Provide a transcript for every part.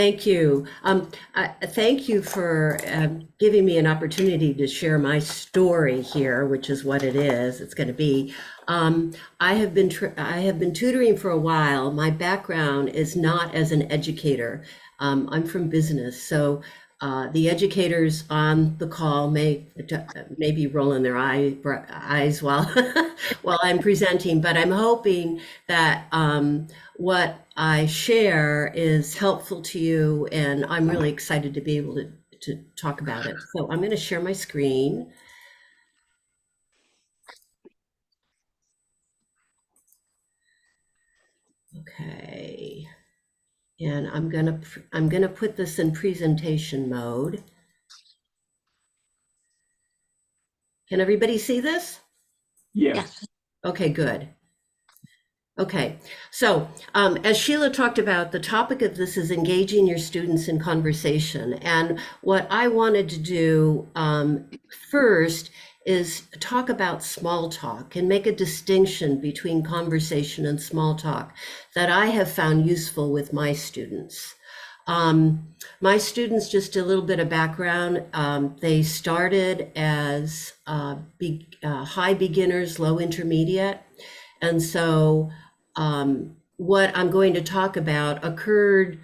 Thank you. Thank you for giving me an opportunity to share my story here, which is what it is. It's going to be. I have been tutoring for a while. My background is not as an educator. I'm from business, so the educators on the call may be rolling their eyes while while I'm presenting, but I'm hoping that what I share is helpful to you, and I'm really excited to be able to talk about it. So I'm going to share my screen. Okay. And I'm gonna put this in presentation mode. Can everybody see this? Yes. Okay, good. Okay, so as Sheila talked about, the topic of this is engaging your students in conversation. And what I wanted to do first is talk about small talk and make a distinction between conversation and small talk that I have found useful with my students. My students, just a little bit of background, they started as high beginners, low intermediate. And so what I'm going to talk about occurred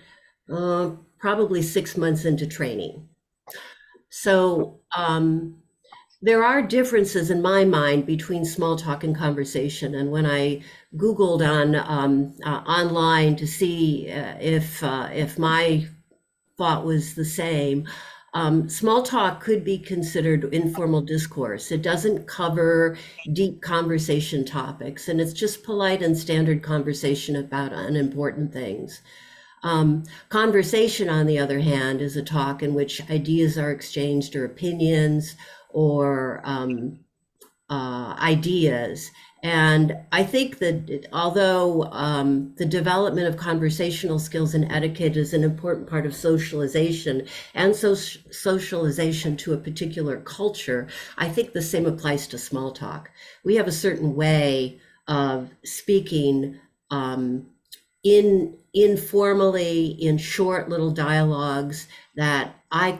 probably 6 months into training. So there are differences in my mind between small talk and conversation. And when I Googled online to see if my thought was the same, small talk could be considered informal discourse. It doesn't cover deep conversation topics, and it's just polite and standard conversation about unimportant things. Conversation, on the other hand, is a talk in which ideas are exchanged or opinions or ideas. And I think that although the development of conversational skills and etiquette is an important part of socialization and socialization to a particular culture, I think the same applies to small talk. We have a certain way of speaking informally in short little dialogues that I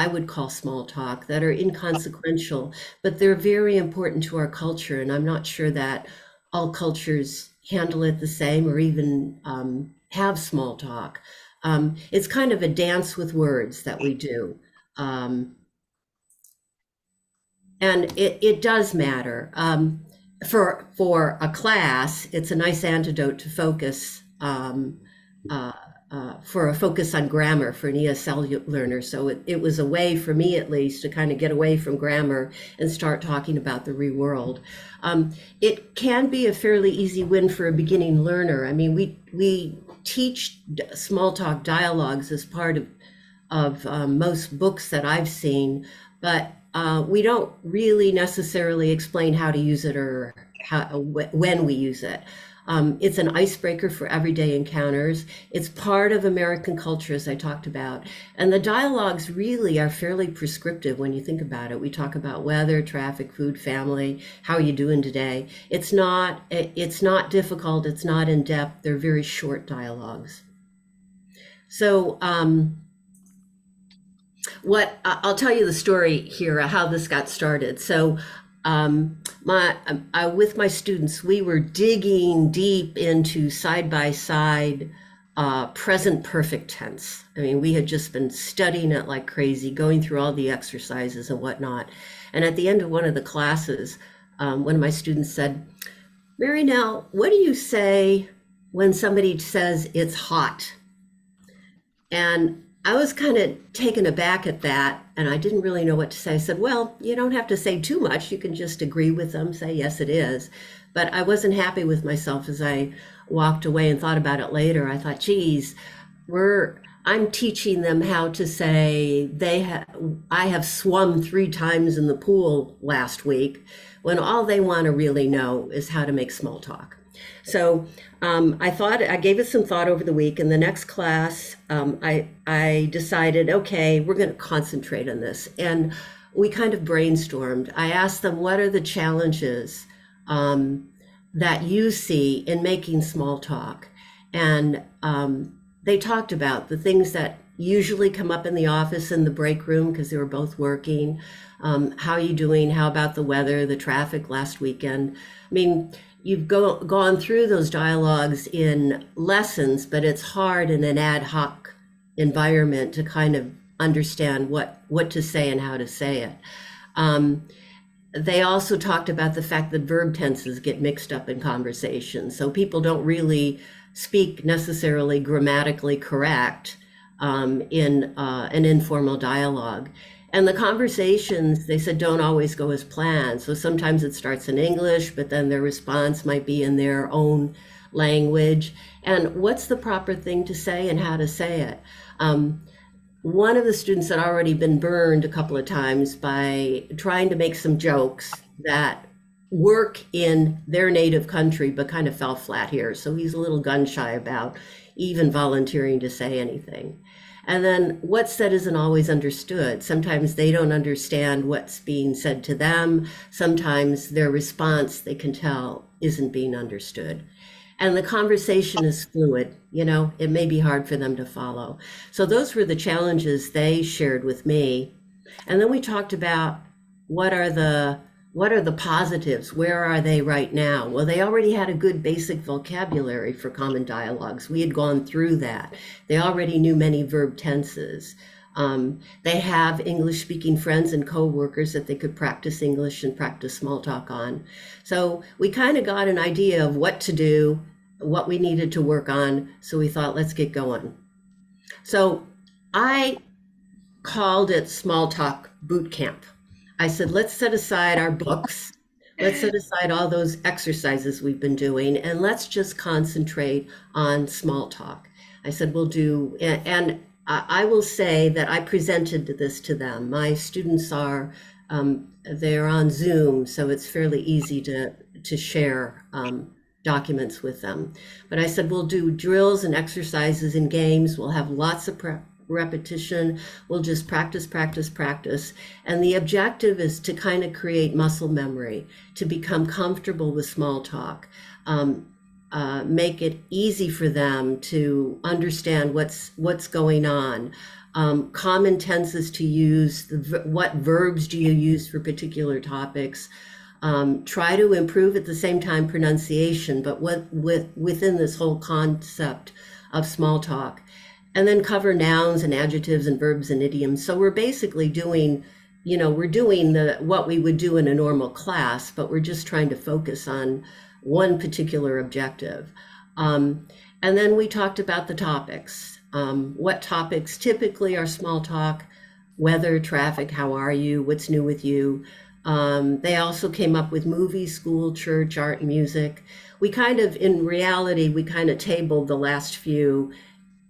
would call small talk, that are inconsequential, but they're very important to our culture. And I'm not sure that all cultures handle it the same or even have small talk. It's kind of a dance with words that we do. And it does matter. For a class, it's a nice antidote to focus for a focus on grammar for an ESL learner. So it was a way for me, at least, to kind of get away from grammar and start talking about the real world. It can be a fairly easy win for a beginning learner. I mean, we teach small talk dialogues as part of most books that I've seen, but we don't really necessarily explain how to use it or when we use it. It's an icebreaker for everyday encounters. It's part of American culture, as I talked about. And the dialogues really are fairly prescriptive when you think about it. We talk about weather, traffic, food, family, how are you doing today? It's not difficult, it's not in depth, they're very short dialogues. So I'll tell you the story here, how this got started. So with my students, we were digging deep into side by side present perfect tense. I mean, we had just been studying it like crazy, going through all the exercises and whatnot. And at the end of one of the classes, one of my students said, "Mary, now, what do you say when somebody says it's hot?" And I was kind of taken aback at that, and I didn't really know what to say. I said, "Well, you don't have to say too much. You can just agree with them, say, yes, it is." But I wasn't happy with myself as I walked away and thought about it later. I thought, geez, I'm teaching them how to say I have swum 3 times in the pool last week, when all they want to really know is how to make small talk. So I gave it some thought over the week. In the next class, I decided, okay, we're going to concentrate on this. And we kind of brainstormed. I asked them, what are the challenges that you see in making small talk? And they talked about the things that usually come up in the office in the break room because they were both working. How are you doing? How about the weather, the traffic last weekend? I mean, you've gone through those dialogues in lessons, but it's hard in an ad hoc environment to kind of understand what to say and how to say it. Um, they also talked about the fact that verb tenses get mixed up in conversation. So people don't really speak necessarily grammatically correct in an informal dialogue. And the conversations, they said, don't always go as planned. So sometimes it starts in English, but then their response might be in their own language. And what's the proper thing to say and how to say it? One of the students had already been burned a couple of times by trying to make some jokes that work in their native country but kind of fell flat here. So he's a little gun shy about even volunteering to say anything. And then what's said isn't always understood. Sometimes they don't understand what's being said to them. Sometimes their response, they can tell, isn't being understood. And the conversation is fluid, it may be hard for them to follow. So those were the challenges they shared with me. And then we talked about what are the what are the positives? Where are they right now? Well, they already had a good basic vocabulary for common dialogues. We had gone through that. They already knew many verb tenses. They have English speaking friends and coworkers that they could practice English and practice small talk on. So we kind of got an idea of what to do, what we needed to work on. So we thought, let's get going. So I called it Small Talk Boot Camp. I said, let's set aside our books. Let's set aside all those exercises we've been doing and let's just concentrate on small talk. I said, we'll do, and I will say that I presented this to them. My students are, they're on Zoom, so it's fairly easy to share documents with them. But I said, we'll do drills and exercises and games. We'll have lots of repetition. We'll just practice, practice, practice. And the objective is to kind of create muscle memory, to become comfortable with small talk, make it easy for them to understand what's going on. Common tenses to use, what verbs do you use for particular topics. Try to improve at the same time pronunciation, but within this whole concept of small talk. And then cover nouns and adjectives and verbs and idioms. So we're basically doing, we're doing what we would do in a normal class, but we're just trying to focus on one particular objective. And then we talked about the topics. What topics typically are small talk, weather, traffic, how are you, what's new with you. They also came up with movies, school, church, art, and music. In reality, we kind of tabled the last few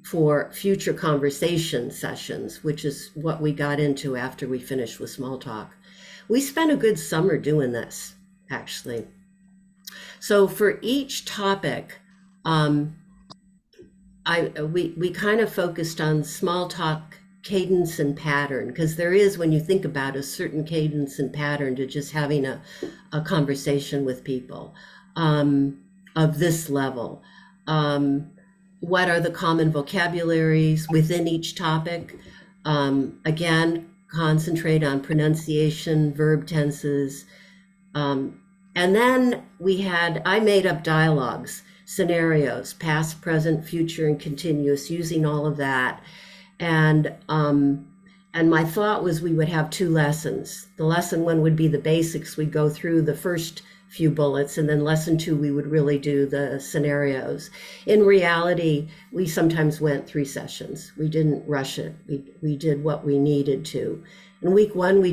for future conversation sessions, which is what we got into after we finished with small talk. We spent a good summer doing this, actually. So for each topic, we kind of focused on small talk cadence and pattern, because there is, when you think about a certain cadence and pattern to just having a conversation with people of this level. What are the common vocabularies within each topic? Again, concentrate on pronunciation, verb tenses. And then I made up dialogues, scenarios, past, present, future, and continuous, using all of that. And my thought was we would have two lessons. The lesson one would be the basics. We'd go through the first few bullets, and then lesson two, we would really do the scenarios. In reality, we sometimes went 3 sessions. We didn't rush it. We did what we needed to. In week one,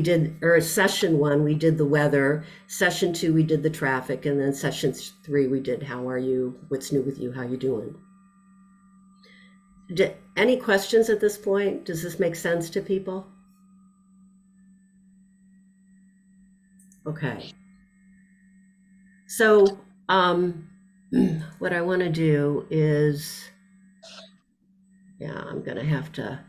session one, we did the weather. Session 2, we did the traffic. And then session 3, we did how are you, what's new with you, how you doing? Any questions at this point? Does this make sense to people? Okay. So what I want to do is, I'm going to have to,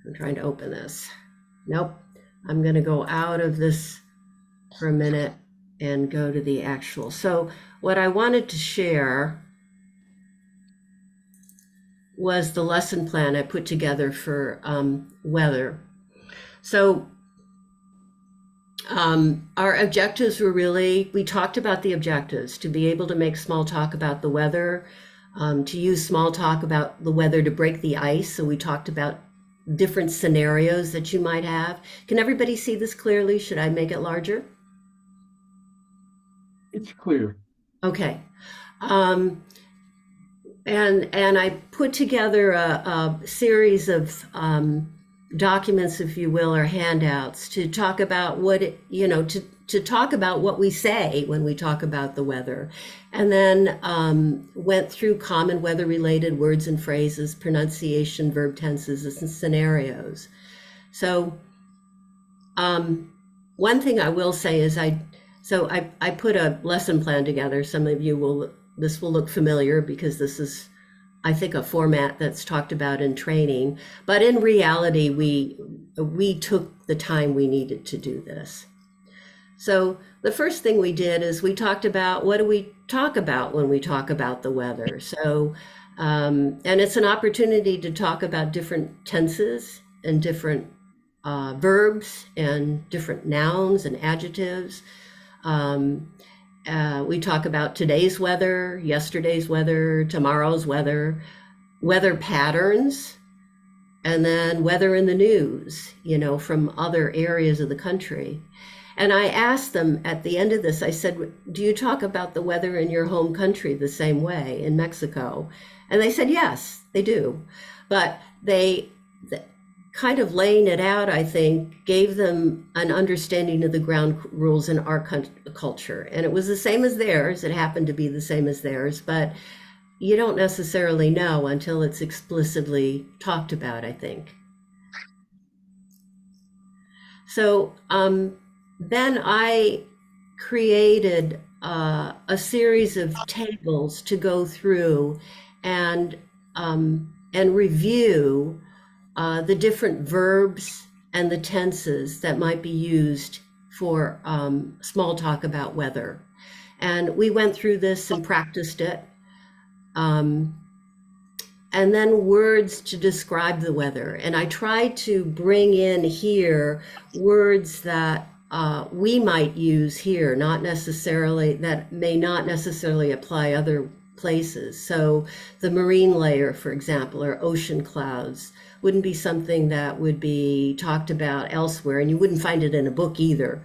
I'm trying to open this. Nope. I'm going to go out of this for a minute. and go to the actual. So what I wanted to share was the lesson plan I put together for weather. So our objectives were really, we talked about the objectives to be able to make small talk about the weather, to use small talk about the weather to break the ice. So we talked about different scenarios that you might have. Can everybody see this clearly? Should I make it larger? It's clear. Okay. Um, and I put together a series of documents, if you will, or handouts to talk about what it, to talk about what we say when we talk about the weather, and then went through common weather-related words and phrases, pronunciation, verb tenses, and scenarios. So one thing I will say is I put a lesson plan together. Some of you this will look familiar because this is, I think, a format that's talked about in training. But in reality, we took the time we needed to do this. So the first thing we did is we talked about what do we talk about when we talk about the weather. So and it's an opportunity to talk about different tenses and different verbs and different nouns and adjectives. Um, we talk about today's weather, yesterday's weather, tomorrow's weather, weather patterns, and then weather in the news, from other areas of the country. And I asked them at the end of this, I said, do you talk about the weather in your home country the same way in Mexico? And they said, yes, they do. But they kind of laying it out, I think, gave them an understanding of the ground rules in our culture. And it was the same as theirs. It happened to be the same as theirs, but you don't necessarily know until it's explicitly talked about, I think. So then I created a series of tables to go through and review the different verbs and the tenses that might be used for small talk about weather. And we went through this and practiced it. And then words to describe the weather. And I tried to bring in here words that we might use here, not necessarily, that may not necessarily apply other places. So the marine layer, for example, or ocean clouds wouldn't be something that would be talked about elsewhere, and you wouldn't find it in a book either.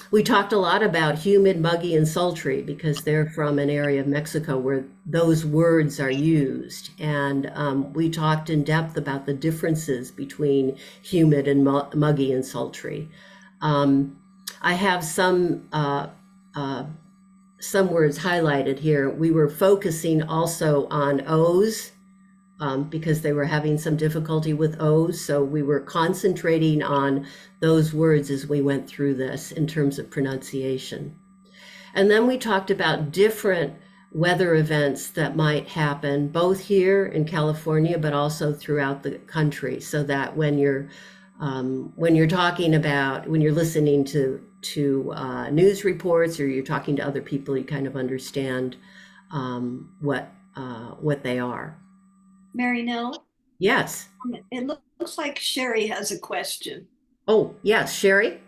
We talked a lot about humid, muggy, and sultry because they're from an area of Mexico where those words are used. And we talked in depth about the differences between humid and muggy and sultry. I have some words highlighted here. We were focusing also on O's because they were having some difficulty with O's. So we were concentrating on those words as we went through this in terms of pronunciation. And then we talked about different weather events that might happen both here in California, but also throughout the country, so that when you're talking about, when you're listening to news reports or you're talking to other people, you kind of understand what they are. Mary Nell, Yes. it looks like Sherry has a question. Oh, yes, Sherry?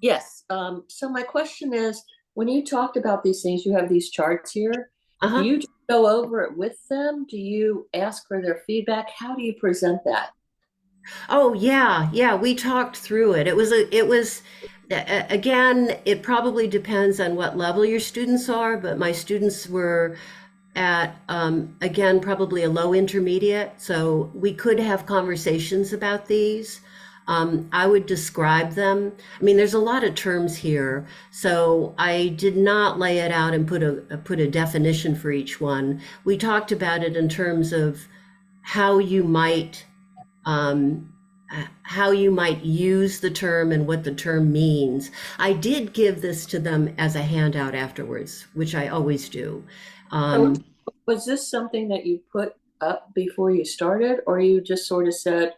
Yes. So my question is, when you talked about these things, you have these charts here. Uh-huh. Do you just go over it with them? Do you ask for their feedback? How do you present that? Oh, yeah, we talked through it. It was again, it probably depends on what level your students are, but my students were at again, probably a low intermediate, so we could have conversations about these. I would describe them. I mean, there's a lot of terms here, so I did not lay it out and put a definition for each one. We talked about it in terms of how you might use the term and what the term means. I did give this to them as a handout afterwards, which I always do. So was this something that you put up before you started, or you just sort of said,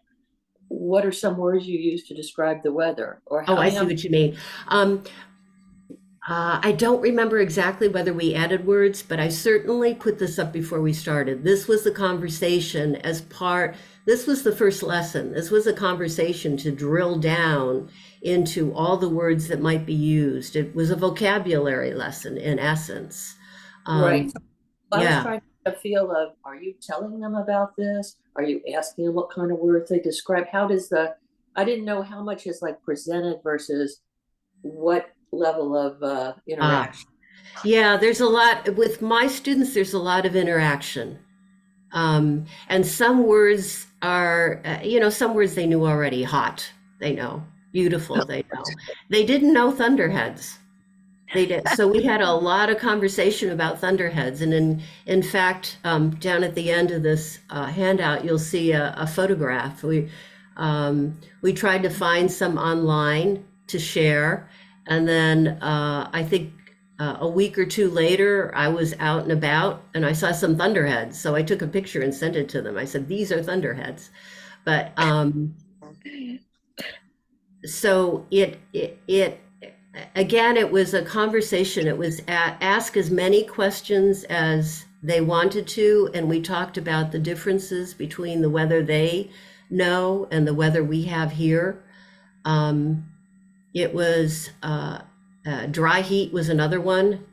what are some words you use to describe the weather? Or Oh, how, I see what you mean. Um, I don't remember exactly whether we added words, but I certainly put this up before we started. This was the conversation as part, this was the first lesson. This was a conversation to drill down into all the words that might be used. It was a vocabulary lesson in essence. right. Um, I was yeah. trying to get a feel of, are you telling them about this? Are you asking them what kind of words they describe? How does I didn't know how much is like presented versus what level of Ah, interaction. yeah, there's a lot with my students, there's a lot of interaction. And some words are, some words they knew already. Hot, they know. Beautiful, they know. They didn't know thunderheads. They did. So we had a lot of conversation about thunderheads. And in fact, down at the end of this handout, you'll see a photograph. We tried to find some online to share. And then I think a week or two later, I was out and about and I saw some thunderheads. So I took a picture and sent it to them. I said, "These are thunderheads." But so it again, it was a conversation. It was ask as many questions as they wanted to, and we talked about the differences between the weather they know and the weather we have here. It was dry heat was another one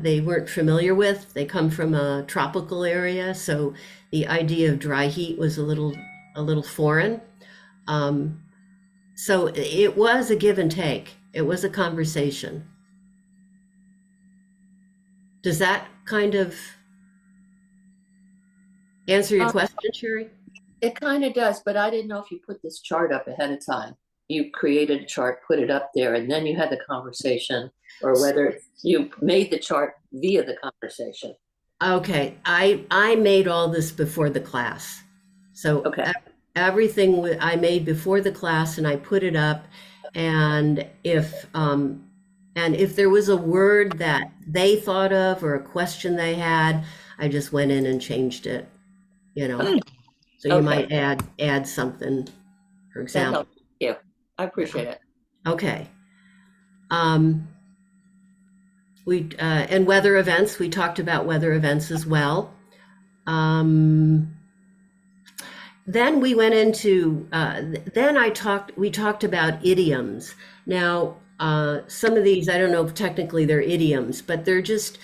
they weren't familiar with. They come from a tropical area, so the idea of dry heat was a little foreign. Um, so it was a give and take. It was a conversation. Does that kind of answer your Um, question, Sherry? it kind of does, but I didn't know if you put this chart up ahead of time. You created a chart, put it up there, and then you had the conversation, or whether you made the chart via the conversation. Okay, I made all this before the class. So Okay. everything I made before the class and I put it up. And if there was a word that they thought of or a question they had, I just went in and changed it, you know. So you Okay. might add something, for That example. helps. Yeah, I appreciate it. Okay. Um, and weather events, we talked about weather events as well. Um, then we went into then we talked about idioms. Now some of these, I don't know if technically they're idioms, but they're just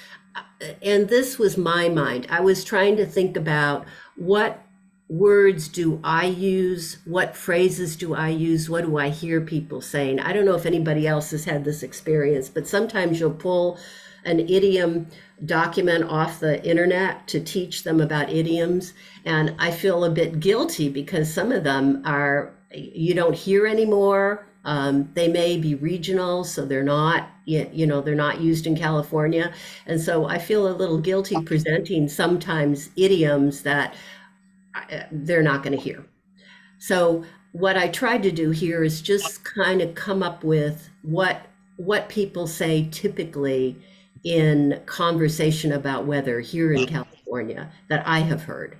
and this was my mind. I was trying to think about what words do I use, what phrases do I use, what do I hear people saying. I don't know if anybody else has had this experience, but sometimes you'll pull an idiom document off the internet to teach them about idioms, and I feel a bit guilty because some of them are you don't hear anymore. They may be regional, so they're not, they're not used in California. And so I feel a little guilty presenting sometimes idioms that they're not going to hear. So what I tried to do here is just kind of come up with what people say typically in conversation about weather here in California that I have heard.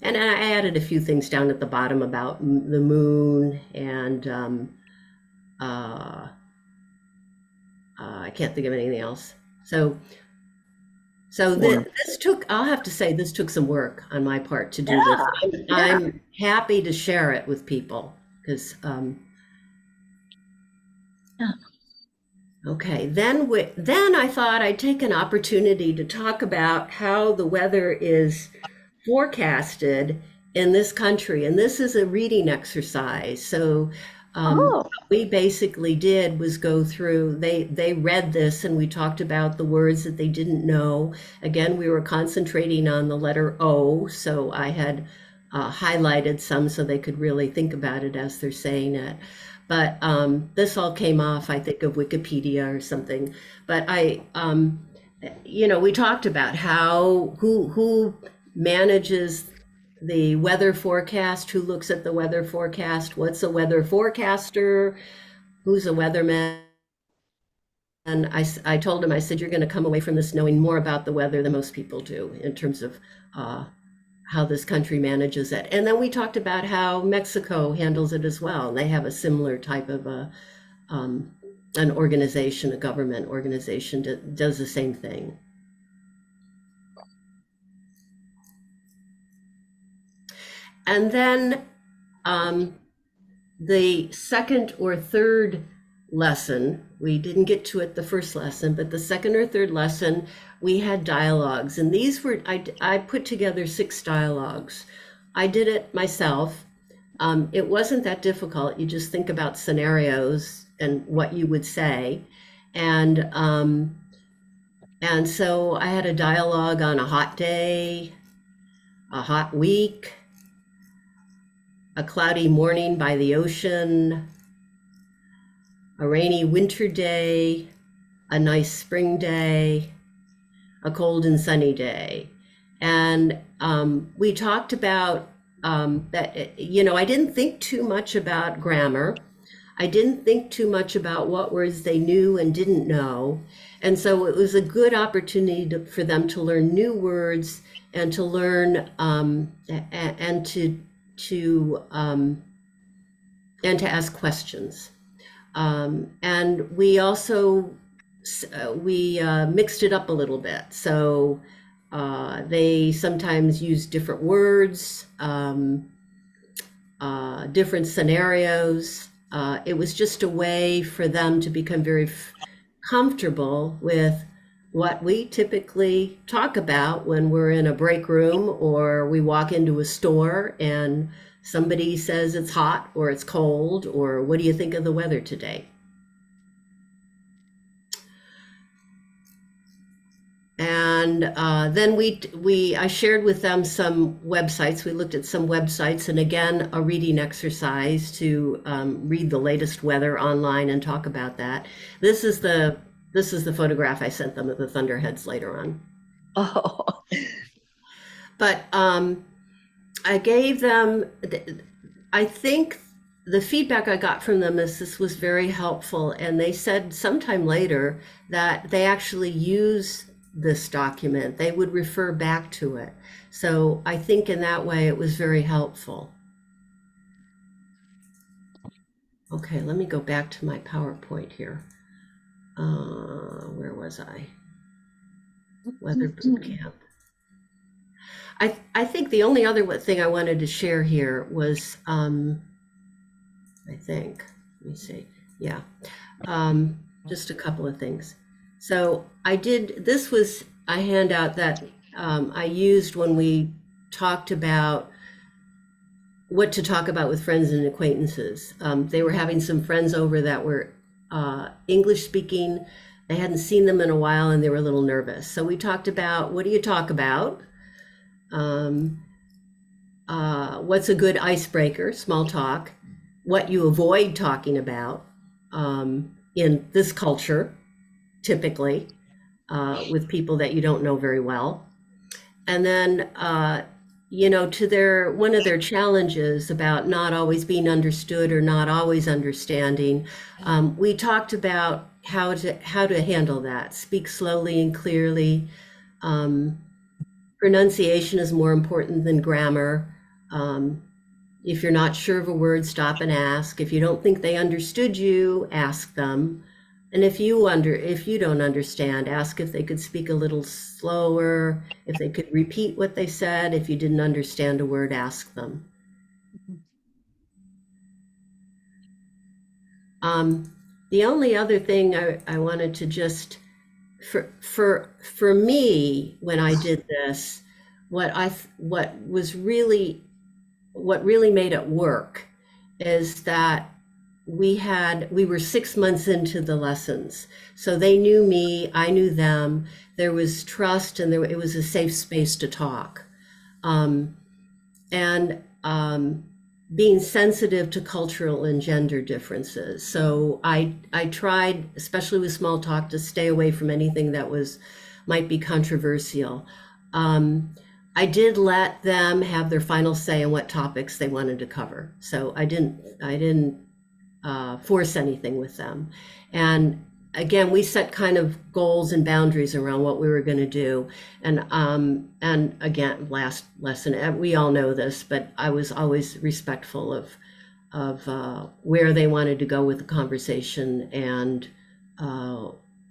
And I added a few things down at the bottom about the moon and uh, I can't think of anything else. So this took, I'll have to say, this took some work on my part to do this. I'm happy to share it with people because, okay, then I thought I'd take an opportunity to talk about how the weather is forecasted in this country. And this is a reading exercise. So what we basically did was go through, they read this and we talked about the words that they didn't know. Again, we were concentrating on the letter O. So I had highlighted some so they could really think about it as they're saying it. But this all came off, I think, of Wikipedia or something. But we talked about who manages the weather forecast, who looks at the weather forecast, what's a weather forecaster, who's a weatherman. And I told him, I said, you're going to come away from this knowing more about the weather than most people do in terms of how this country manages it. And then we talked about how Mexico handles it as well. They have a similar type of an organization, a government organization that does the same thing. And then the second or third lesson, we didn't get to it the first lesson, but the second or third lesson, we had dialogues. And these were, I put together 6 dialogues. I did it myself. It wasn't that difficult. You just think about scenarios and what you would say. And so I had a dialogue on a hot day, a hot week, a cloudy morning by the ocean, a rainy winter day, a nice spring day, a cold and sunny day. And we talked about that, you know, I didn't think too much about grammar. I didn't think too much about what words they knew and didn't know. And so it was a good opportunity for them to learn new words and to learn and to ask questions. And we also mixed it up a little bit. So they sometimes use different words, different scenarios. It was just a way for them to become very comfortable with what we typically talk about when we're in a break room or we walk into a store and somebody says it's hot or it's cold or what do you think of the weather today? And then I shared with them some websites. We looked at some websites and again, a reading exercise to read the latest weather online and talk about that. This is the photograph I sent them of the thunderheads later on. Oh, But I gave them, I think the feedback I got from them is this was very helpful. And they said sometime later that they actually use this document. They would refer back to it. So I think in that way it was very helpful. Okay, let me go back to my PowerPoint here. Where was I? Weather boot camp. I think the only other thing I wanted to share here was, I think, let me see. Yeah, just a couple of things. So this was a handout that I used when we talked about what to talk about with friends and acquaintances. They were having some friends over that were English speaking. They hadn't seen them in a while and they were a little nervous. So we talked about, what do you talk about? What's a good icebreaker, small talk, what you avoid talking about in this culture, typically, with people that you don't know very well. And then, you know, one of their challenges about not always being understood or not always understanding, we talked about how to handle that. Speak slowly and clearly. Pronunciation is more important than grammar. If you're not sure of a word, stop and ask. If you don't think they understood you, ask them. And if you don't understand, ask if they could speak a little slower, if they could repeat what they said. If you didn't understand a word, ask them. The only other thing I wanted to just, for me, when I did this, what really made it work is that we were 6 months into the lessons. So they knew me, I knew them. There was trust and it was a safe space to talk. Being sensitive to cultural and gender differences. So I tried, especially with small talk, to stay away from anything that might be controversial. I did let them have their final say on what topics they wanted to cover. So I didn't force anything with them. And again, we set kind of goals and boundaries around what we were going to do. And again, last lesson, we all know this, but I was always respectful of where they wanted to go with the conversation, and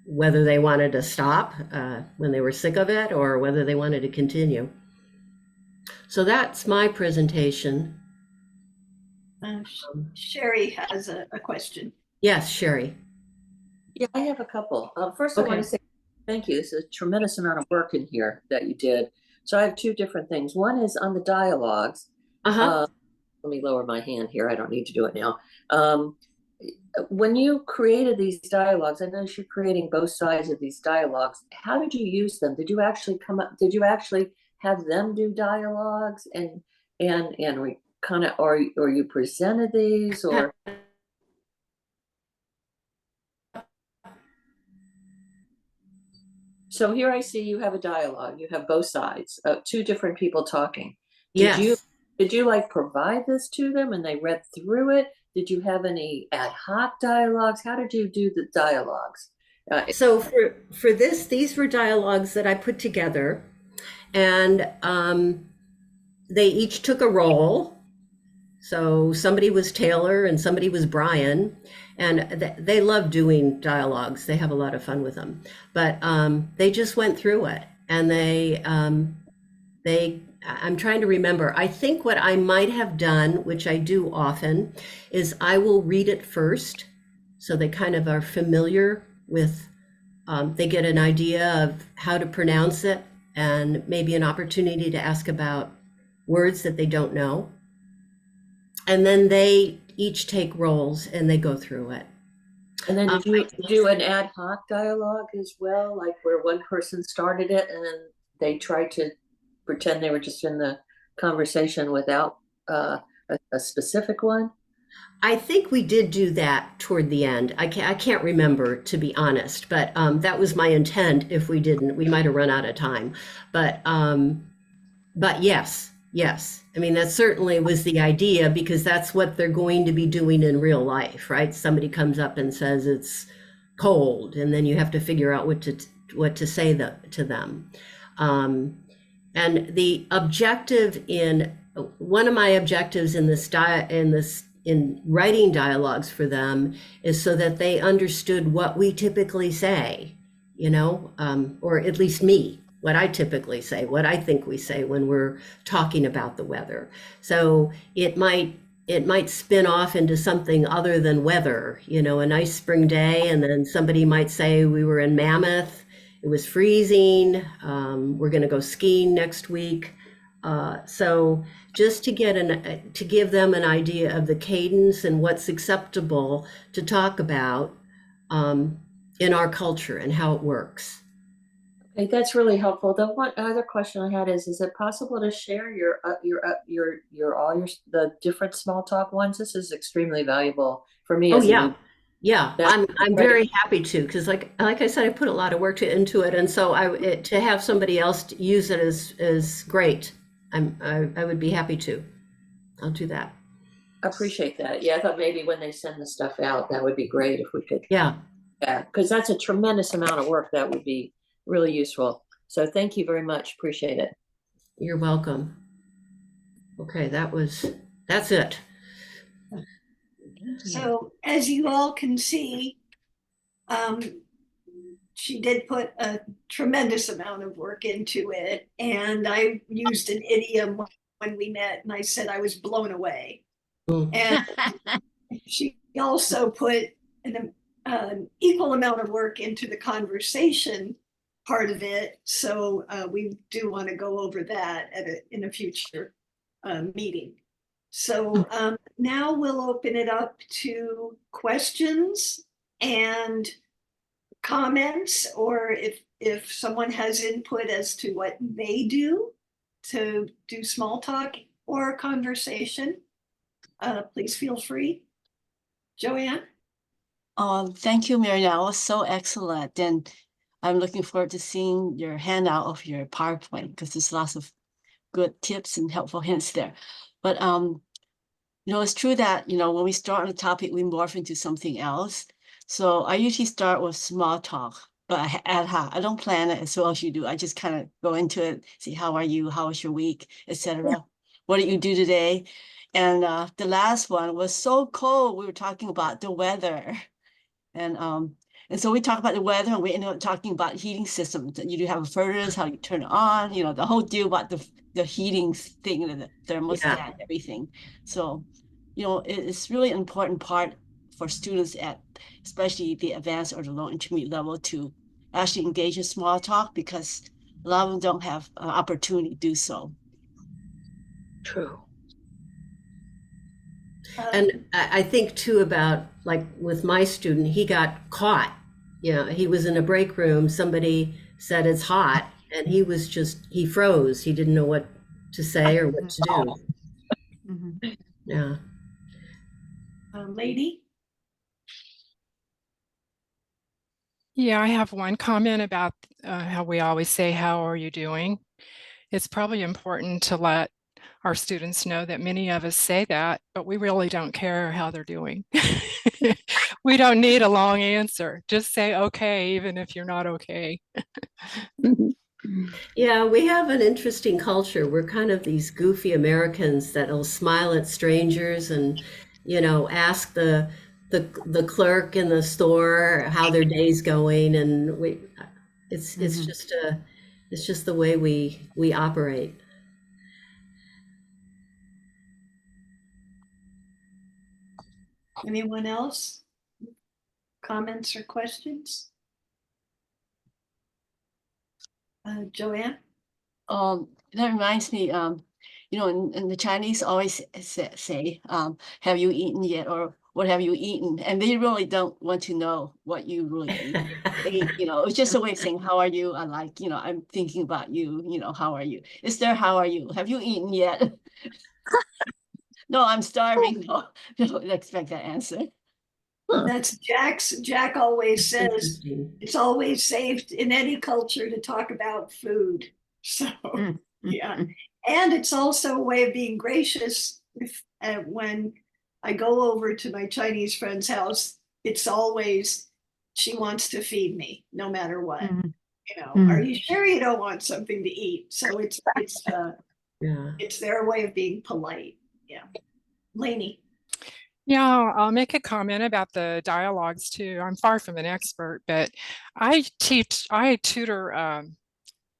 whether they wanted to stop when they were sick of it, or whether they wanted to continue. So that's my presentation. Sherry has a question. Yes, Sherry. Yeah, I have a couple. First, I want Okay. to say thank you. This is a tremendous amount of work in here that you did. So I have two different things. One is on the dialogues. Uh-huh. Let me lower my hand here. I don't need to do it now. When you created these dialogues, I noticed you're creating both sides of these dialogues. How did you use them? Did you actually come up? Did you actually have them do dialogues and we kind of, or you presented these, or? So here I see you have a dialogue. You have both sides, two different people talking. Yes. Did you like provide this to them and they read through it? Did you have any ad hoc dialogues? How did you do the dialogues? So for this, these were dialogues that I put together, and they each took a role. So somebody was Taylor and somebody was Brian, and they love doing dialogues. They have a lot of fun with them. But they just went through it, and I'm trying to remember. I think what I might have done, which I do often, is I will read it first, so they kind of are familiar with. They get an idea of how to pronounce it, and maybe an opportunity to ask about words that they don't know. And then they each take roles and they go through it. And then did you do an ad hoc dialogue as well, like where one person started it and then they tried to pretend they were just in the conversation without a specific one? I think we did do that toward the end. I can't remember, to be honest, but that was my intent. If we didn't, we might have run out of time. But yes. I mean, that certainly was the idea, because that's what they're going to be doing in real life, right? Somebody comes up and says it's cold, and then you have to figure out what to say to them. And the objective one of my objectives in writing dialogues for them is so that they understood what we typically say, or at least me, what I typically say, what I think we say when we're talking about the weather. So it might spin off into something other than weather, a nice spring day, and then somebody might say we were in Mammoth, it was freezing, we're going to go skiing next week. So just to give them an idea of the cadence and what's acceptable to talk about in our culture and how it works. Okay, that's really helpful. The one other question I had is it possible to share the different small talk ones? This is extremely valuable for me. Oh as yeah. Yeah, That's I'm great. very happy to, because like I said, I put a lot of work into it, and so to have somebody else to use it is great. I would be happy to. I'll do that. I appreciate that. Yeah, I thought maybe when they send the stuff out, that would be great if we could. Yeah, Yeah, because that's a tremendous amount of work that would be really useful. So thank you very much. Appreciate it. you're welcome. Okay, that's it. So as you all can see, she did put a tremendous amount of work into it. And I used an idiom when we met, and I said I was blown away. Mm. And she also put an equal amount of work into the conversation part of it. So we do want to go over that in a future meeting. So now we'll open it up to questions and comments, or if someone has input as to what they do to do small talk or conversation, please feel free. Joanne? Thank you, Mary. That was so excellent. And I'm looking forward to seeing your handout of your PowerPoint, because there's lots of good tips and helpful hints there. But it's true that when we start on a topic, we morph into something else. So I usually start with small talk, but ad hoc. I don't plan it as well as you do. I just kind of go into it, see how are you, how was your week, etc. What did you do today? And the last one was so cold. We were talking about the weather. And so we talk about the weather, and we ended up talking about heating systems. You do have a furnace, how you turn it on, the whole deal about the heating thing, the thermostat, Yeah. everything. So, it's really an important part for students at especially the advanced or the low intermediate level to actually engage in small talk, because a lot of them don't have an opportunity to do so. True. And I think too about, like, with my student, he got caught. He was in a break room. Somebody said it's hot, and he froze. He didn't know what to say or what to do. Mhm. Yeah. Lady? Yeah, I have one comment about how we always say, "How are you doing?" It's probably important to let our students know that many of us say that, but we really don't care how they're doing. We don't need a long answer. Just say okay, even if you're not okay. Yeah, we have an interesting culture. We're kind of these goofy Americans that'll smile at strangers and, ask the clerk in the store how their day's going, and it's Mhm. it's just the way we operate. Anyone else? Comments or questions? Joanne? That reminds me, and the Chinese always say, have you eaten yet? Or what have you eaten? And they really don't want to know what you really ate. It's just a way of saying, how are you? I like, I'm thinking about you, how are you? It's their, how are you? Have you eaten yet? No, I'm starving. No, don't expect that answer. That's Jack always says Interesting. it's always safe in any culture to talk about food. So, Mm, yeah. mm, And it's also a way of being gracious. When I go over to my Chinese friend's house, it's always, she wants to feed me no matter what. mm, Are mm. you sure you don't want something to eat? So Yeah. it's their way of being polite. Yeah. Lainey. Yeah, I'll make a comment about the dialogues too. I'm far from an expert, but I tutor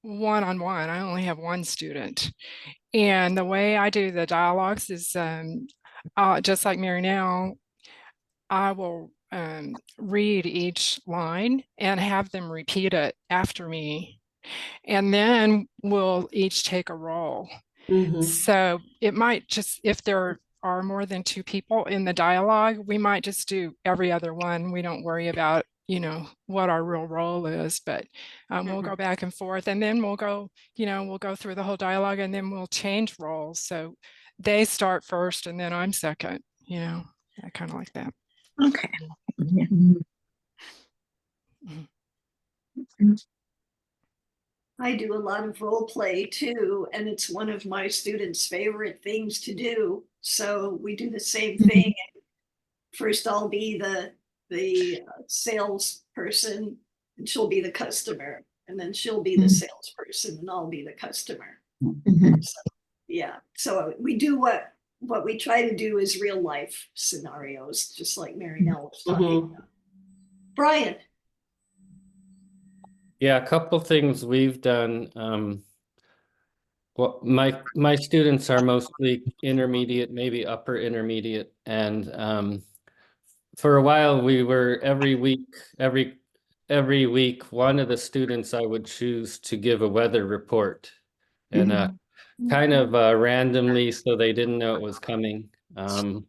one-on-one. I only have one student. And the way I do the dialogues is just like Mary now, I will read each line and have them repeat it after me. And then we'll each take a role. Hmm. So it might just, if there are more than two people in the dialogue, we might just do every other one. We don't worry about, what our real role is, but we'll go back and forth, and then we'll go through the whole dialogue, and then we'll change roles. So they start first and then I'm second, I kind of like that. Okay. I do a lot of role play too, and it's one of my students' favorite things to do. So we do the same thing. First, I'll be the salesperson, and she'll be the customer, and then she'll be the salesperson, and I'll be the customer. So, yeah. So we do what we try to do is real life scenarios, just like Mary Nell was talking about. Brian. Yeah, a couple things we've done. Well, my students are mostly intermediate, maybe upper intermediate, and for a while we were every week one of the students I would choose to give a weather report, and kind of randomly, so they didn't know it was coming. And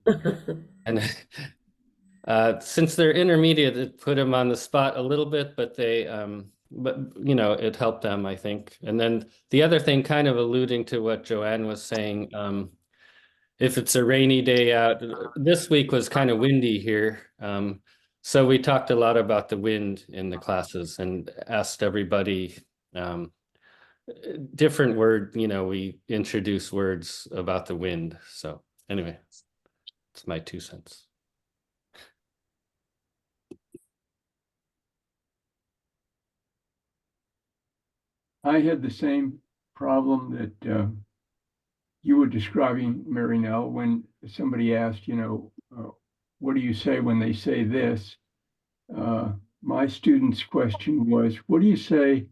since they're intermediate, it put them on the spot a little bit, but it helped them, I think. And then the other thing, kind of alluding to what Joanne was saying, if it's a rainy day out, this week was kind of windy here. So we talked a lot about the wind in the classes and asked everybody different we introduce words about the wind. So anyway, it's my 2 cents. I had the same problem that you were describing, Mary Nell, when somebody asked, what do you say when they say this? My student's question was, what do you say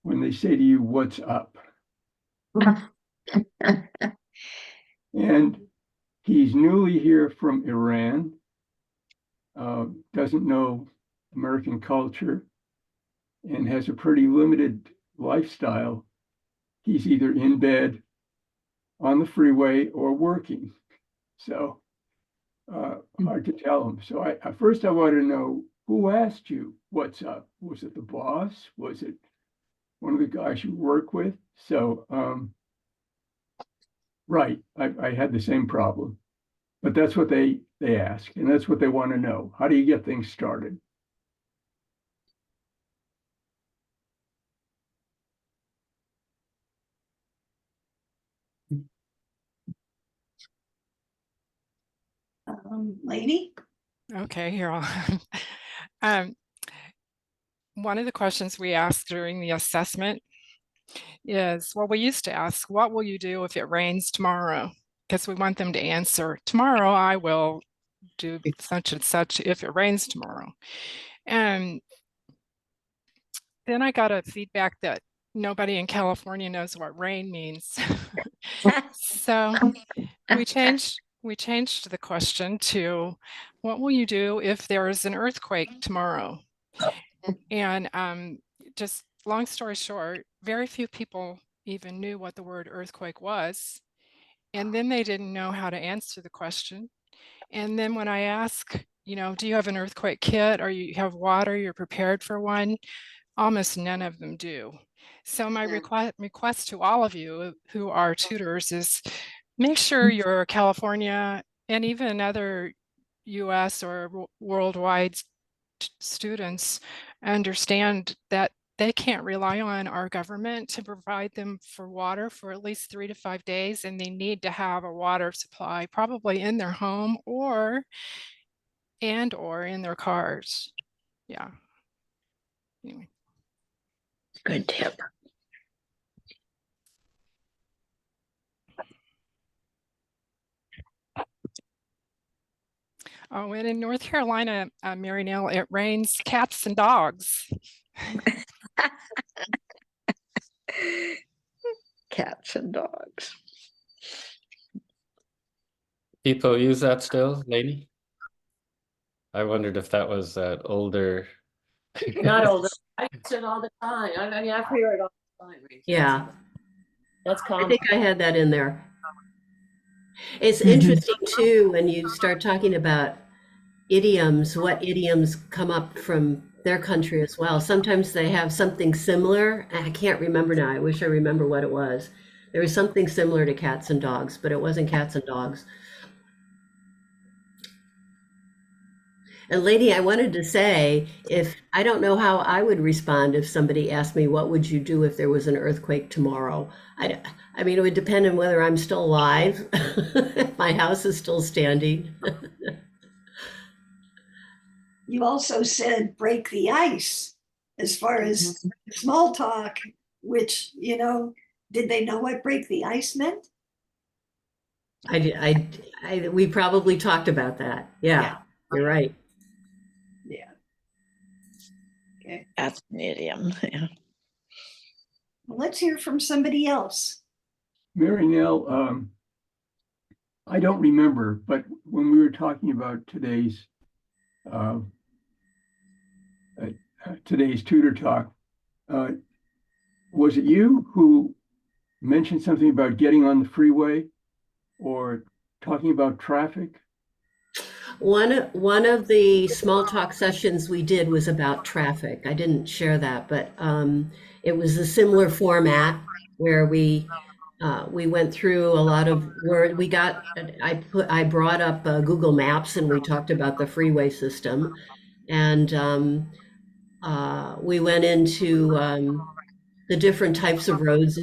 when they say to you, what's up? And he's newly here from Iran, doesn't know American culture, and has a pretty limited lifestyle. He's either in bed, on the freeway, or working. So hard to tell him. So at first I wanted to know, who asked you what's up? Was it the boss? Was it one of the guys you work with? So, right, I had the same problem. But that's what they ask, and that's what they want to know. How do you get things started? Lady? Okay, here um, one of the questions we ask during the assessment is, well, we used to ask, what will you do if it rains tomorrow? Because we want them to answer, tomorrow I will do such and such if it rains tomorrow. And then I got a feedback that nobody in California knows what rain means. So we changed the question to, what will you do if there is an earthquake tomorrow? And just long story short, very few people even knew what the word earthquake was. And then they didn't know how to answer the question. And then when I ask, do you have an earthquake kit, or you have water, you're prepared for one? Almost none of them do. So my request to all of you who are tutors is, make sure your California and even other US or worldwide students understand that they can't rely on our government to provide them for water for at least 3 to 5 days, and they need to have a water supply probably in their home or in their cars. Yeah. Anyway. Good tip. Oh, and in North Carolina, Mary Nell, it rains cats and dogs. Cats and dogs. People use that still, lady? I wondered if that was that older. Not older. I use it all the time. I mean, I hear it all the time. Yeah, That's I common. think I had that in there. It's Mhm. interesting too when you start talking about idioms, what idioms come up from their country as well. Sometimes they have something similar. I can't remember now. I wish I remember what it was. There was something similar to cats and dogs, but it wasn't cats and dogs. And lady, I wanted to say, if I don't know how I would respond if somebody asked me, what would you do if there was an earthquake tomorrow? I mean, it would depend on whether I'm still alive, if my house is still standing. You also said break the ice as far as small talk, which, did they know what break the ice meant? We probably talked about that. Yeah, you're right. Yeah. Okay. That's an idiom. Yeah. Well, let's hear from somebody else. Mary Nell, I don't remember, but when we were talking about today's tutor talk, was it you who mentioned something about getting on the freeway or talking about traffic? One of the small talk sessions we did was about traffic. I didn't share that, but it was a similar format where we went through a lot of word. I brought up Google Maps and we talked about the freeway system, and we went into the different types of roads.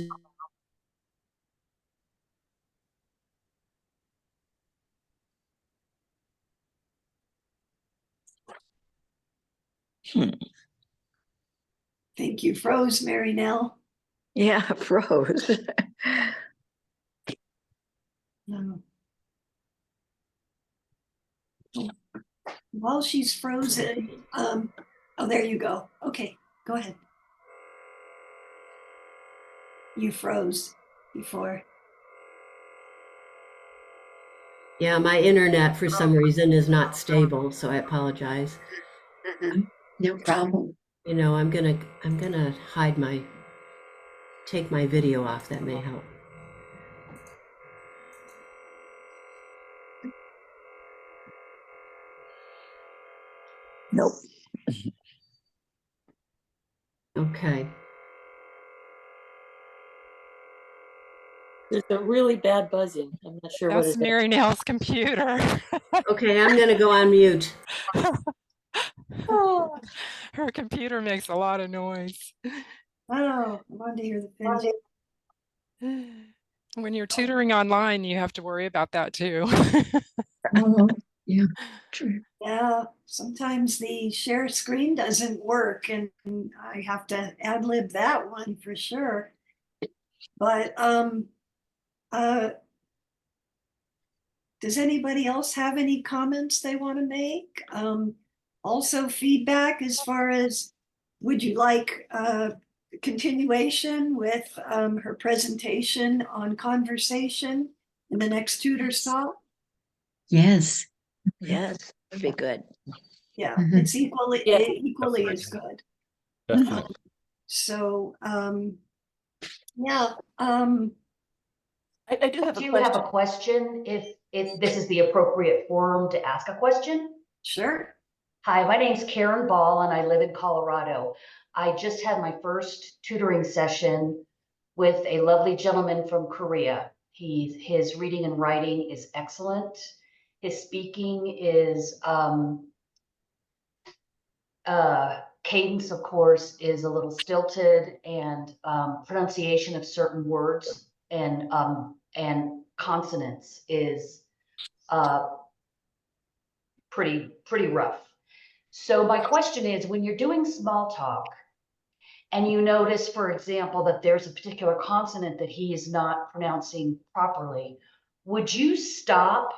Think you froze, Mary Nell. Yeah, froze. No. While she's frozen, oh, there you go. Okay, go ahead. You froze before. Yeah, my internet for some reason is not stable, so I apologize. No problem. You know, I'm gonna take my video off. That may help. Nope. Okay. There's a really bad buzzing. I'm not sure what That's it is. Mary Nell's computer. Okay, I'm gonna go on mute. Her computer makes a lot of noise. Oh, I wanted to hear the finish. When you're tutoring online, you have to worry about that too. Yeah, true. Yeah, sometimes the share screen doesn't work and I have to ad lib that one for sure. But does anybody else have any comments they want to make? Also feedback as far as would you like continuation with her presentation on conversation in the next Tutors talk? Yes. Yes, that'd be good. Yeah, Mhm. it's equally Yeah. equally as good. Definitely. So yeah, I do have Do a you have a question. question if this is the appropriate forum to ask a question? sure. Hi, my name's Karen Ball and I live in Colorado. I just had my first tutoring session with a lovely gentleman from Korea. His reading and writing is excellent. His speaking is cadence, of course, is a little stilted, and pronunciation of certain words and consonants is pretty rough. So my question is, when you're doing small talk and you notice, for example, that there's a particular consonant that he is not pronouncing properly, would you stop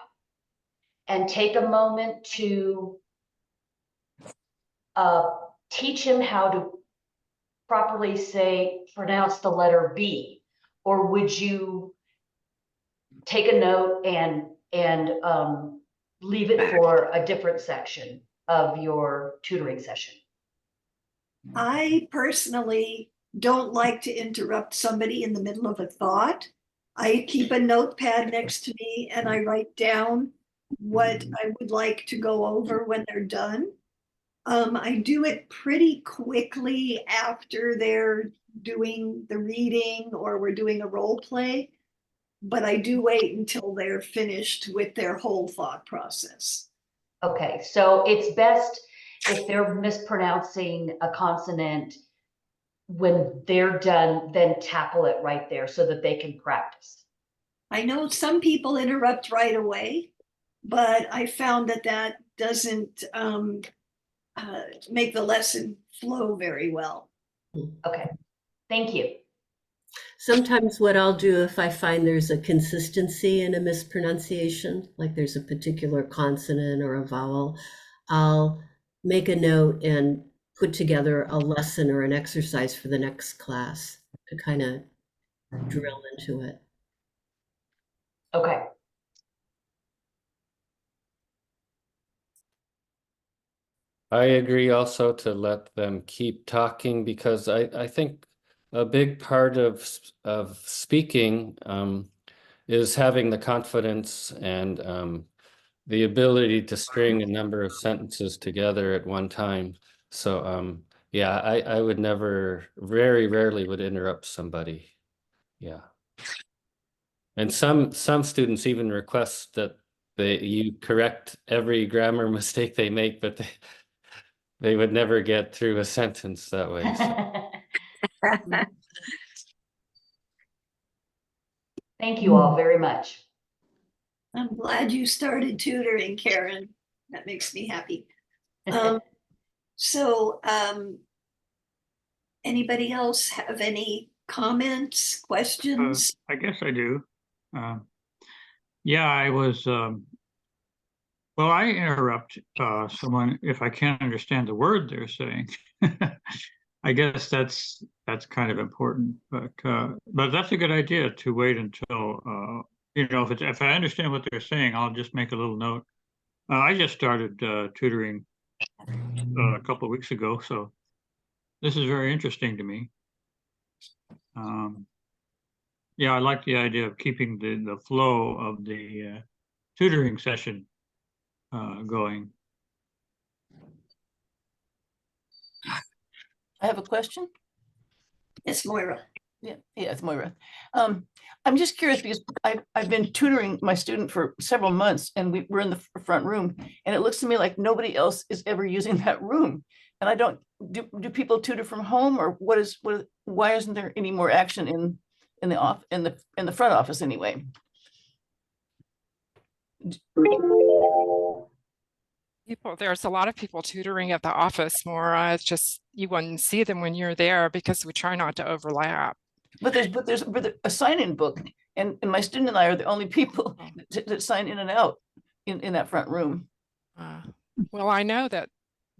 and take a moment to teach him how to properly pronounce the letter B? Or would you take a note and leave it for a different section of your tutoring session? I personally don't like to interrupt somebody in the middle of a thought. I keep a notepad next to me and I write down what I would like to go over when they're done. I do it pretty quickly after they're doing the reading or we're doing a role play, but I do wait until they're finished with their whole thought process. Okay, so it's best if they're mispronouncing a consonant, when they're done, then tackle it right there so that they can practice. I know some people interrupt right away, but I found that that doesn't make the lesson flow very well. Okay, thank you. Sometimes what I'll do if I find there's a consistency in a mispronunciation, like there's a particular consonant or a vowel, I'll make a note and put together a lesson or an exercise for the next class to kind of drill into it. Okay. I agree also to let them keep talking, because I think a big part of speaking is having the confidence and the ability to string a number of sentences together at one time. So yeah, I would never, very rarely would interrupt somebody. Yeah. And some students even request that you correct every grammar mistake they make, but they would never get through a sentence that way. So. Thank you all very much. I'm glad you started tutoring, Karen. That makes me happy. So anybody else have any comments, questions? I guess I do. Yeah, I was, well, I interrupt someone if I can't understand the word they're saying. I guess that's kind of important, but that's a good idea to wait until if I understand what they're saying, I'll just make a little note. I just started tutoring a couple of weeks ago, so this is very interesting to me. Yeah, I like the idea of keeping the flow of the tutoring session going. I have a question. Yes, Moira. Yeah, it's Moira. I'm just curious because I've been tutoring my student for several months, and we're in the front room, and it looks to me like nobody else is ever using that room. And I don't do people tutor from home, or why isn't there any more action in the front office anyway? There's a lot of people tutoring at the office more. It's just you wouldn't see them when you're there because we try not to overlap. But there's a sign-in book, and my student and I are the only people that sign in and out in that front room. Well, I know that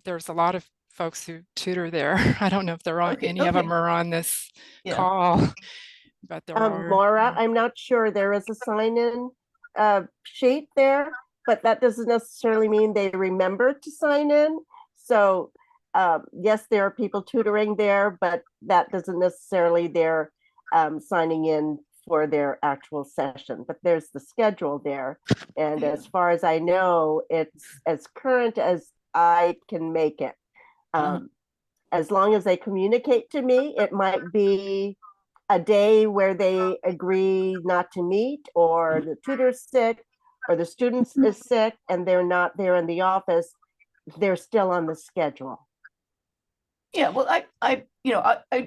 there's a lot of folks who tutor there. I don't know if they're on any of Okay. them are on this Yeah. call, but there are. Laura, I'm not sure. There is a sign-in sheet there, but that doesn't necessarily mean they remember to sign in. So yes, there are people tutoring there, but that doesn't necessarily they're signing in for their actual session. But there's the schedule there. And as far as I know, it's as current as I can make it. As long as they communicate to me, it might be a day where they agree not to meet, or the tutor's sick, or the student is sick and they're not there in the office. They're still on the schedule. Yeah, well, I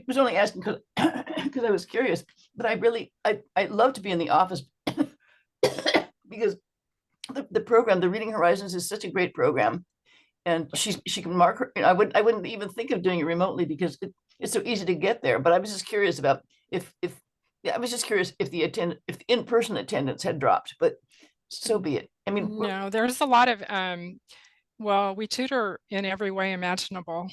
was only asking because I was curious, but I love to be in the office because the program, the Reading Horizons, is such a great program, and she can mark her. I wouldn't even think of doing it remotely because it's so easy to get there. But I was just curious about if the in-person attendance had dropped, but so be it. I mean, no, there's a lot of well, we tutor in every way imaginable.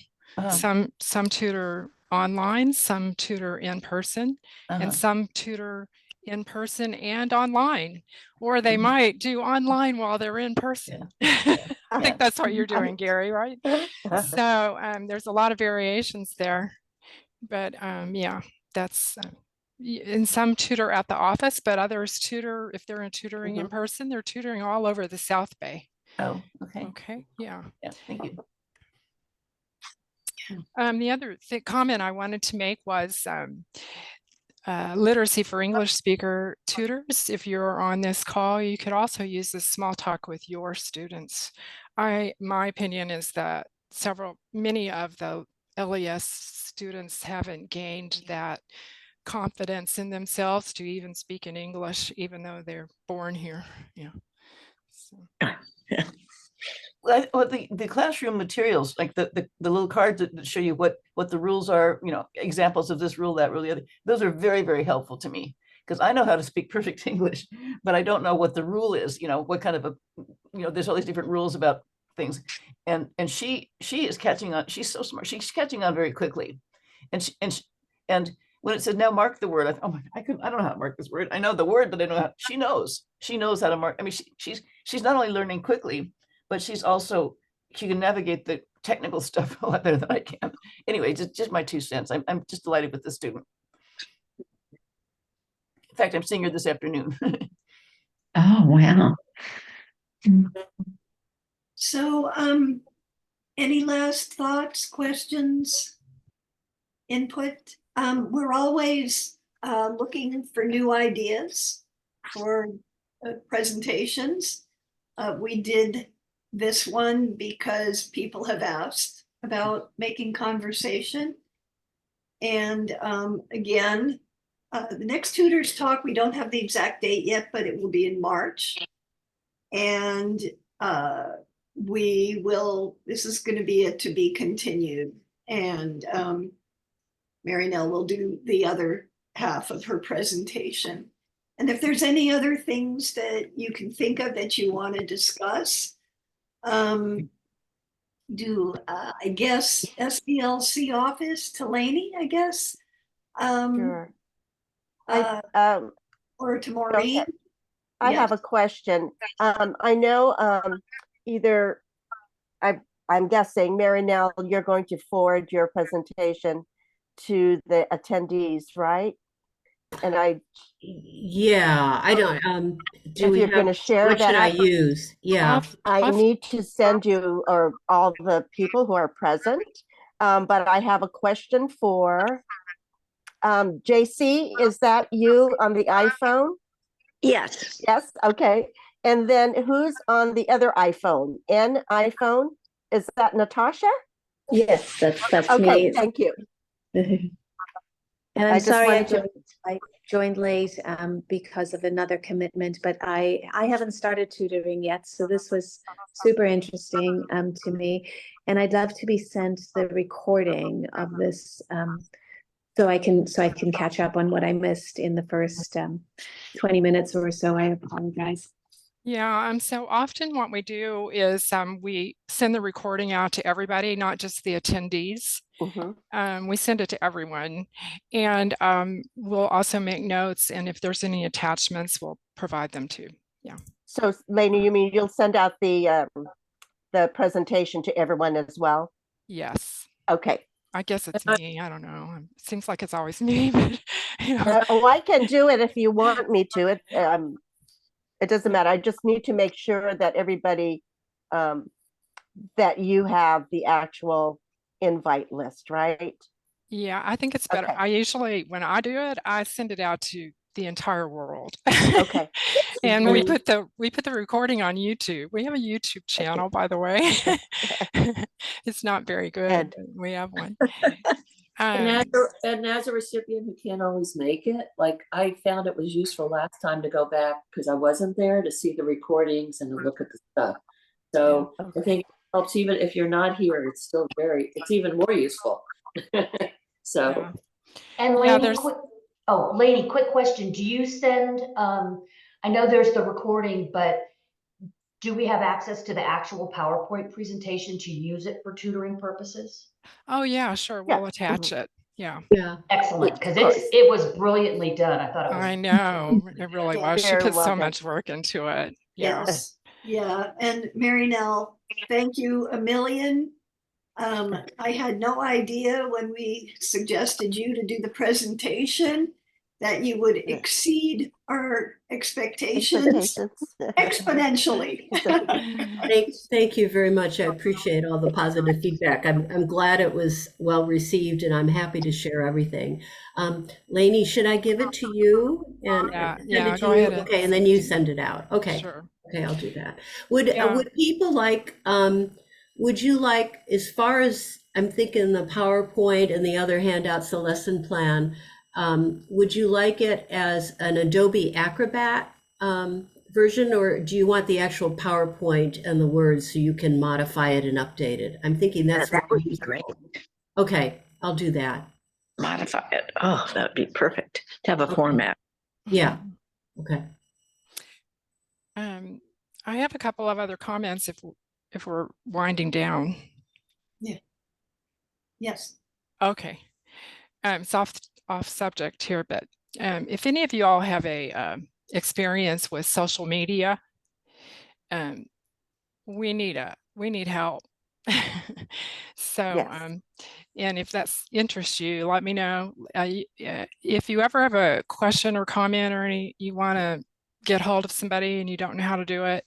Some tutor online, some tutor in person, and some tutor in person and online, or they might do online while they're in person. I think that's what you're doing, Gary, right? So there's a lot of variations there, but yeah, that's and some tutor at the office, but others tutor, if they're tutoring in person, they're tutoring all over the South Bay. Oh, okay. Okay, yeah. Yeah, thank you. The other comment I wanted to make was literacy for English speaker tutors. If you're on this call, you could also use this small talk with your students. My opinion is that many of the LES students haven't gained that confidence in themselves to even speak in English, even though they're born here. Yeah. So. Well, the classroom materials, like the little cards that show you what the rules are, examples of this rule, that rule, the other, those are very, very helpful to me because I know how to speak perfect English, but I don't know what the rule is, what kind of there's all these different rules about things. And she is catching on. She's so smart. She's catching on very quickly. And when it says now mark the word, I thought, oh my, I don't know how to mark this word. I know the word, but I don't know how. She knows how to mark. I mean, she's not only learning quickly, but she can navigate the technical stuff a lot better than I can. Anyway, just my 2 cents. I'm just delighted with the student. In fact, I'm seeing her this afternoon. Oh, wow. So, any last thoughts, questions, input? We're always looking for new ideas for presentations. We did this one because people have asked about making conversation. And again, the next Tutors Talk, we don't have the exact date yet, but it will be in March. And this is going to be a to be continued. And Mary Nell will do the other half of her presentation. And if there's any other things that you can think of that you want to discuss, I guess, SBLC office to Lainey, I guess. Sure. Or to Maureen. Okay. I have a question. I know either I'm guessing, Mary Nell, you're going to forward your presentation to the attendees, right? And Yeah, I don't, do if we you're have, going to share what should I that, use? Yeah. I need to send you or all the people who are present. But I have a question for JC. Is that you on the iPhone? Yes. Yes. Okay. And then who's on the other iPhone? N iPhone? Is that Natasha? Yes, that's Okay. me. Thank you. And I I'm just sorry wanted I joined late because of another commitment, but I haven't started tutoring yet, so this was super interesting to me, and I'd love to be sent the recording of this so I can catch up on what I missed in the first 20 minutes or so. I apologize. Yeah, so often what we do is we send the recording out to everybody, not just the attendees. We send it to everyone, and we'll also make notes, and if there's any attachments, we'll provide them too. Yeah. So, Lainey, you mean you'll send out the presentation to everyone as well? Yes. Okay. I guess it's me. I don't know. It seems like it's always me, but you know. Oh, I can do it if you want me to. It doesn't matter. I just need to make sure that everybody that you have the actual invite list, right? Yeah, I think it's better. Okay. I usually, when I do it, I send it out to the entire world. Okay. And we put the recording on YouTube. We have a YouTube channel, by the way. It's not very good, but we have one. And as a recipient who can't always make it, like I found it was useful last time to go back because I wasn't there to see the recordings and to look at the stuff. So I think it helps even if you're not here, it's still it's even more useful. So. Yeah. And Lainey, Lainey, quick question. Do you send, I know there's the recording, but do we have access to the actual PowerPoint presentation to use it for tutoring purposes? Oh yeah, sure. We'll attach it. Yeah. Yeah. Excellent. Because it was brilliantly done. I thought it was. I know. It really was. She put so much work into it. Yeah. Yes. Yeah. And Mary Nell, thank you a million. I had no idea when we suggested you to do the presentation that you would exceed our expectations exponentially. Thank you very much. I appreciate all the positive feedback. I'm glad it was well received, and I'm happy to share everything. Lainey, should I give it to you and send it to go you? ahead. Okay, and then you send it out. Okay. Sure. Okay, I'll do that. Would people like? Would you like, as far as I'm thinking, the PowerPoint and the other handouts, the lesson plan? Would you like it as an Adobe Acrobat version, or do you want the actual PowerPoint and the words so you can modify it and update it? I'm thinking that would be great. Okay, I'll do that. Modify it. Oh, that would be perfect to have a format. Yeah. Okay. I have a couple of other comments if we're winding down. Yeah. Yes. Okay. It's off subject here, but if any of you all have a experience with social media, we need help. So and if that interests you, let me know. If you ever have a question or comment or you want to get hold of somebody and you don't know how to do it,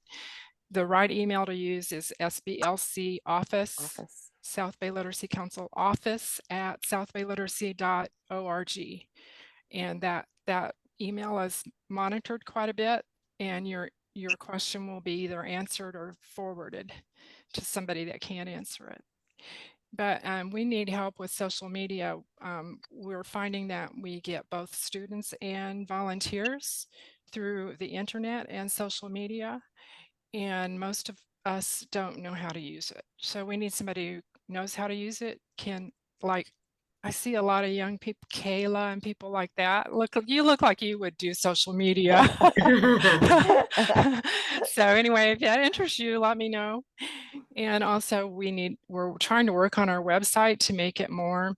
the right email to use is SBLC office. South Bay Literacy Council office at southbayliteracy.org. And that email is monitored quite a bit, and your question will be either answered or forwarded to somebody that can answer it. But we need help with social media. We're finding that we get both students and volunteers through the internet and social media, and most of us don't know how to use it. So we need somebody who knows how to use it, can, like I see a lot of young people, Kayla and people like that. You look like you would do social media. So anyway, if that interests you, let me know. And also we're trying to work on our website to make it more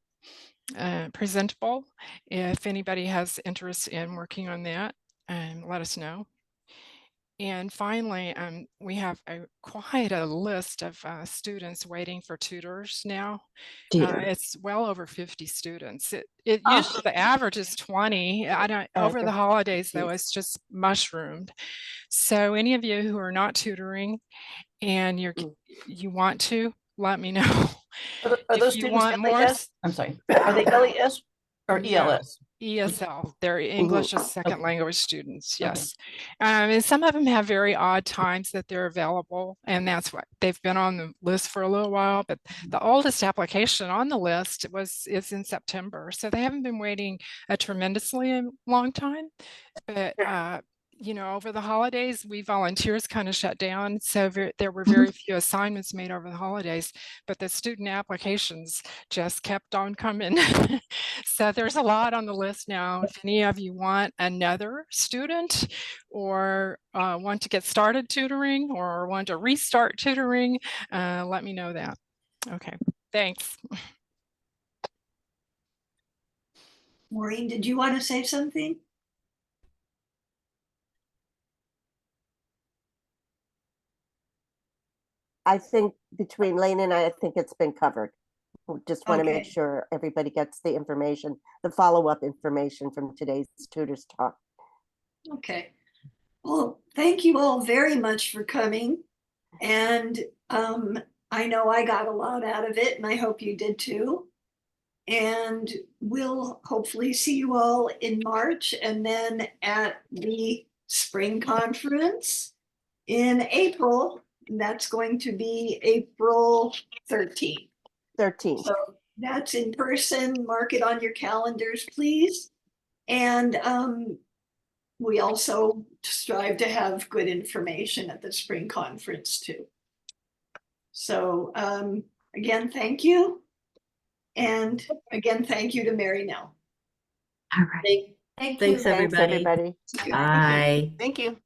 presentable. If anybody has interest in working on that, let us know. And finally, we have quite a list of students waiting for tutors now. It's well over 50 students. It usually the average is 20. I don't over the holidays though, it's just mushroomed. So any of you who are not tutoring and you want to, let me know. Are If those you students want more, LAS? I'm sorry. Are they LES or No. ELS? ESL, they're English as second Okay. language students, Okay. yes. And some of them have very odd times that they're available, and that's what they've been on the list for a little while. But the oldest application on the list is in September, so they haven't been waiting a tremendously long time. But you know, over the holidays, we volunteers kind of shut down, so there were very few assignments made over the holidays. But the student applications just kept on coming. So there's a lot on the list now. If any of you want another student or want to get started tutoring or want to restart tutoring, let me know that. Okay, thanks. Maureen, did you want to say something? I think between Lane and I think it's been covered. We just want to make Okay. sure everybody gets the information, the follow-up information from today's tutors talk. Okay. Well, thank you all very much for coming. And I know I got a lot out of it, and I hope you did too. And we'll hopefully see you all in March and then at the spring conference in April. And that's going to be April 13th. 13. So that's in person. Mark it on your calendars, please. And we also strive to have good information at the spring conference too. So again, thank you. And again, thank you to Mary Nell. All right. Thank Thanks, you. everybody. Thanks, everybody. Bye. Thank you.